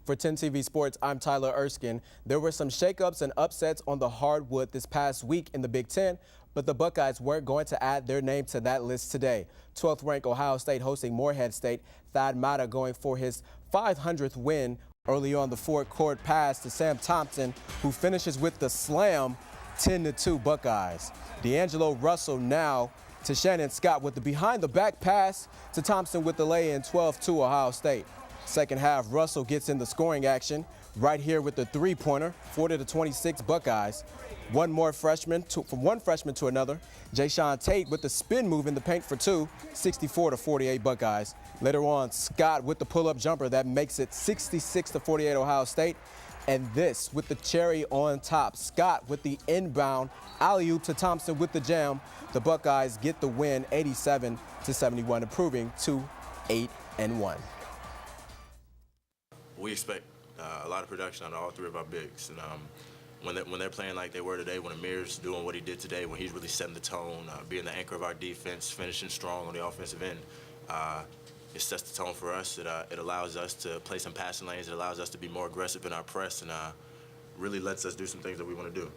For 10 TV Sports, I'm Tyler Erskine. There were some shakeups and upsets on the hardwood this past week in the Big Ten, but the Buckeyes weren't going to add their name to that list today. 12th ranked Ohio State hosting Morehead State. Thad Matta going for his 500th win early on the forecourt pass to Sam Thompson, who finishes with the slam. 10-2 Buckeyes. D'Angelo Russell now to Shannon Scott with the behind-the-back pass to Thompson with the lay-in. 12-2 Ohio State. Second half, Russell gets in the scoring action right here with the three-pointer. 40-26 Buckeyes. From one freshman to another. Jayshawn Tate with the spin move in the paint for two. 64-48 Buckeyes. Later on, Scott with the pull-up jumper that makes it 66-48 Ohio State. And this with the cherry on top. Scott with the inbound alley-oop to Thompson with the jam. The Buckeyes get the win 87-71, improving to 8-1. We expect a lot of production out of all three of our bigs. And when they're playing like they were today, when Amir's doing what he did today, when he's really setting the tone, being the anchor of our defense, finishing strong on the offensive end, it sets the tone for us. It allows us to play some passing lanes. It allows us to be more aggressive in our press, and really lets us do some things that we want to do.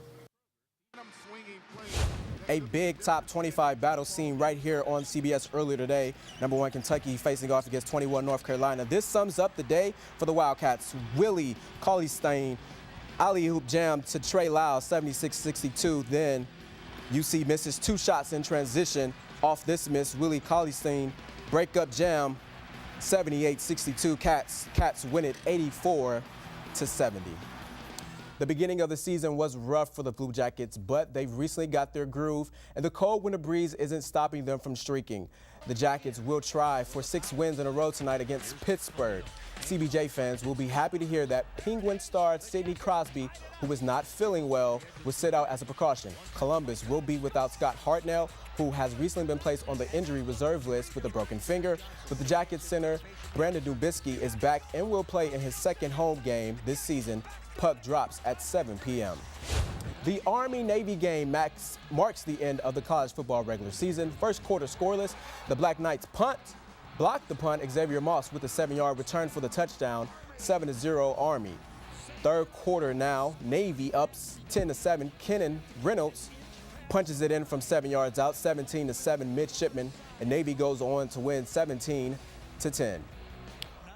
A big top 25 battle seen right here on CBS earlier today. Number 1 Kentucky facing off against 21 North Carolina. This sums up the day for the Wildcats. Willie Cauley-Stein alley-oop jam to Trey Lyles, 76-62. Then UC misses 2 shots in transition. Off this miss, Willie Cauley-Stein break-up jam, 78-62. Cats win it 84-70. The beginning of the season was rough for the Blue Jackets, but they've recently got their groove, and the cold winter breeze isn't stopping them from streaking. The Jackets will try for 6 wins in a row tonight against Pittsburgh. CBJ fans will be happy to hear that Penguin star Sidney Crosby, who is not feeling well, will sit out as a precaution. Columbus will be without Scott Hartnell, who has recently been placed on the injury reserve list with a broken finger. But the Jackets center, Brandon Dubisky, is back and will play in his second home game this season. Puck drops at 7 p.m. The Army-Navy game marks the end of the college football regular season. First quarter scoreless. The Black Knights blocked the punt. Xavier Moss with a 7-yard return for the touchdown. 7-0 Army. Third quarter now. Navy ups 10-7. Kennon Reynolds punches it in from 7 yards out. 17-7 midshipman. And Navy goes on to win 17-10.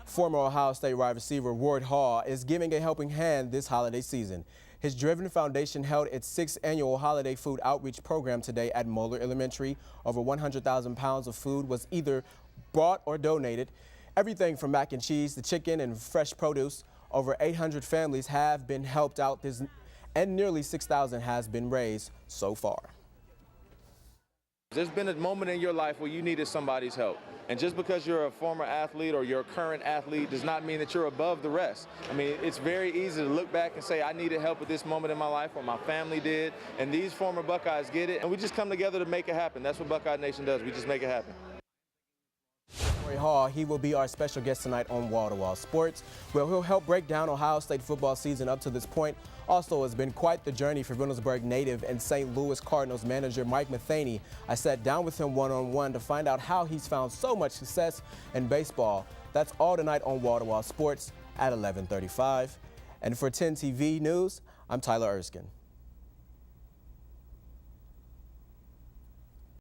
Former Ohio State wide receiver Ward Hall is giving a helping hand this holiday season. His Driven Foundation held its 6th annual holiday food outreach program today at Moeller Elementary. Over 100,000 pounds of food was either bought or donated. Everything from mac and cheese to chicken and fresh produce. Over 800 families have been helped out and nearly 6,000 has been raised so far. There's been a moment in your life where you needed somebody's help. And just because you're a former athlete or you're a current athlete does not mean that you're above the rest. I mean, it's very easy to look back and say, I needed help at this moment in my life, or my family did, and these former Buckeyes get it, and we just come together to make it happen. That's what Buckeye Nation does. We just make it happen. Hall, he will be our special guest tonight on Wall to Wall Sports, where he'll help break down Ohio State football season up to this point. Also, it's been quite the journey for Reynoldsburg native and St. Louis Cardinals manager Mike Matheny. I sat down with him one-on-one to find out how he's found so much success in baseball. That's all tonight on Wall to Wall Sports at 11:35. And for 10 TV News, I'm Tyler Erskine.